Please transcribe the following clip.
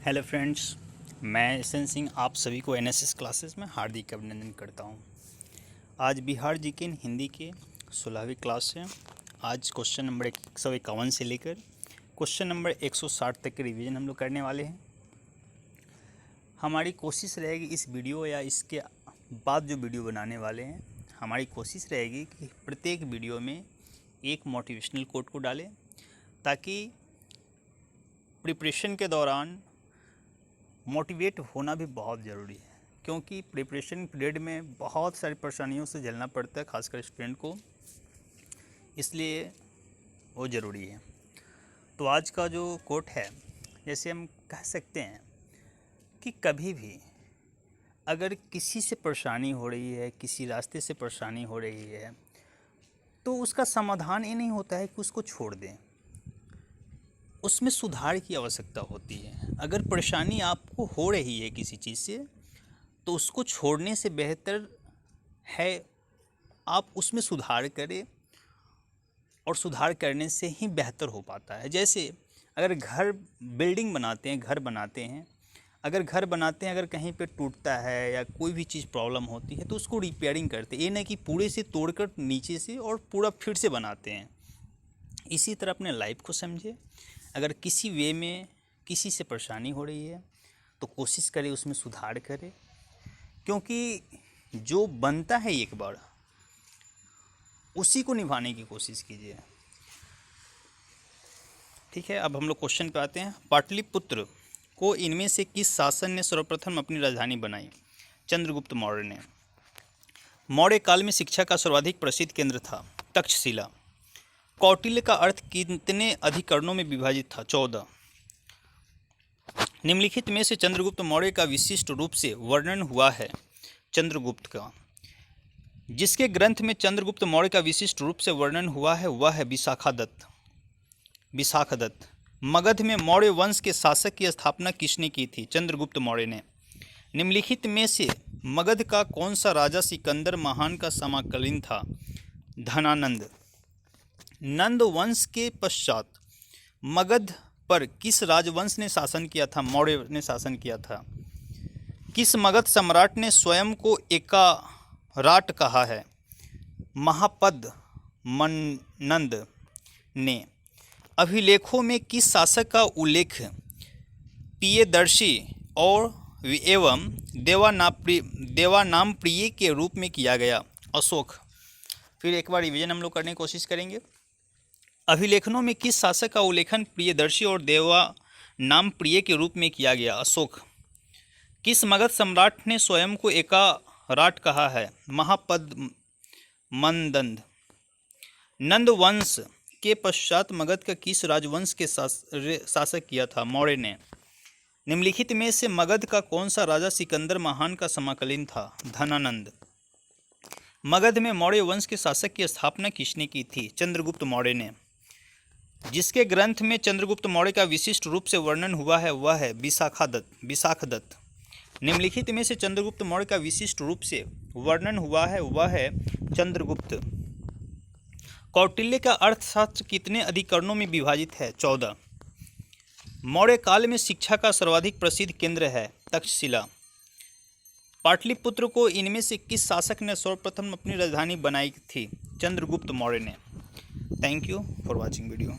Hello friends, मैं SN Singh आप सभी को एनएसएस क्लासेस में हार्दिक अभिनंदन करता हूं। आज बिहार जीके हिंदी के 16वीं क्लास है। आज क्वेश्चन नंबर 151 से लेकर क्वेश्चन नंबर 160 तक के रिवीजन हम लोग करने वाले हैं। हमारी कोशिश रहेगी इस वीडियो या इसके बाद जो वीडियो बनाने वाले हैं, हमारी कोशिश रहेगी कि प्रत्येक वीडियो में एक मोटिवेशनल कोट को डालें, ताकि प्रिपरेशन के दौरान मोटिवेट होना भी बहुत ज़रूरी है। क्योंकि प्रिपरेशन पीरियड में बहुत सारी परेशानियों से झेलना पड़ता है, खासकर स्टूडेंट को, इसलिए वो ज़रूरी है। तो आज का जो कोट है, जैसे हम कह सकते हैं कि कभी भी अगर किसी से परेशानी हो रही है, किसी रास्ते से परेशानी हो रही है, तो उसका समाधान ये नहीं होता है कि उसको छोड़ दें, उसमें सुधार की आवश्यकता होती है। अगर परेशानी आपको हो रही है किसी चीज़ से, तो उसको छोड़ने से बेहतर है आप उसमें सुधार करें, और सुधार करने से ही बेहतर हो पाता है। जैसे अगर बिल्डिंग बनाते हैं, घर बनाते हैं, अगर कहीं पे टूटता है या कोई भी चीज़ प्रॉब्लम होती है, तो उसको रिपेयरिंग करते हैं। ये नहीं कि पूरे से तोड़कर नीचे से और पूरा फिर से बनाते हैं। इसी तरह अपने लाइफ को समझे। अगर किसी वे में किसी से परेशानी हो रही है, तो कोशिश करें उसमें सुधार करें, क्योंकि जो बनता है एक बार, उसी को निभाने की कोशिश कीजिए। ठीक है, अब हम लोग क्वेश्चन पे आते हैं। पाटलिपुत्र को इनमें से किस शासन ने सर्वप्रथम अपनी राजधानी बनाई? चंद्रगुप्त मौर्य ने। मौर्य काल में शिक्षा का सर्वाधिक प्रसिद्ध केंद्र था तक्षशिला। कौटिल्य का अर्थ कितने अधिकरणों में विभाजित था? 14। निम्नलिखित में से चंद्रगुप्त मौर्य का विशिष्ट रूप से वर्णन हुआ है चंद्रगुप्त का। जिसके ग्रंथ में चंद्रगुप्त मौर्य का विशिष्ट रूप से वर्णन हुआ है वह है विशाखदत्त। मगध में मौर्य वंश के शासक की स्थापना किसने की थी? चंद्रगुप्त मौर्य ने। निम्नलिखित में से मगध का कौन सा राजा सिकंदर महान का समकालीन था? धनानंद। नंद वंश के पश्चात मगध पर किस राजवंश ने शासन किया था? मौर्य ने शासन किया था। किस मगध सम्राट ने स्वयं को एकाराट कहा है? महापद मनंद ने। अभिलेखों में किस शासक का उल्लेख प्रियदर्शी और एवं देवानामप्रिय के रूप में किया गया? अशोक। फिर एक बार रिवीजन हम लोग करने की कोशिश करेंगे। अभिलेखनों में किस शासक का उल्लेखन प्रियदर्शी और देवानामप्रिय के रूप में किया गया? अशोक। किस मगध सम्राट ने स्वयं को एकाराट कहा है? महापद मनंद। नंद वंश के पश्चात मगध का किस राजवंश के शासक किया था? मौर्य ने। निम्नलिखित में से मगध का कौन सा राजा सिकंदर महान का समकालीन था? धनानंद। मगध में मौर्य वंश के शासक की स्थापना किसने की थी? चंद्रगुप्त मौर्य ने। जिसके ग्रंथ में चंद्रगुप्त मौर्य का विशिष्ट रूप से वर्णन हुआ है वह है विशाखदत्त। निम्नलिखित में से चंद्रगुप्त मौर्य का विशिष्ट रूप से वर्णन हुआ है वह है चंद्रगुप्त। कौटिल्य का अर्थशास्त्र कितने अधिकरणों में विभाजित है? 14। मौर्य काल में शिक्षा का सर्वाधिक प्रसिद्ध केंद्र है तक्षशिला। पाटलिपुत्र को इनमें से किस शासक ने सर्वप्रथम अपनी राजधानी बनाई थी? चंद्रगुप्त मौर्य ने। Thank you for watching video.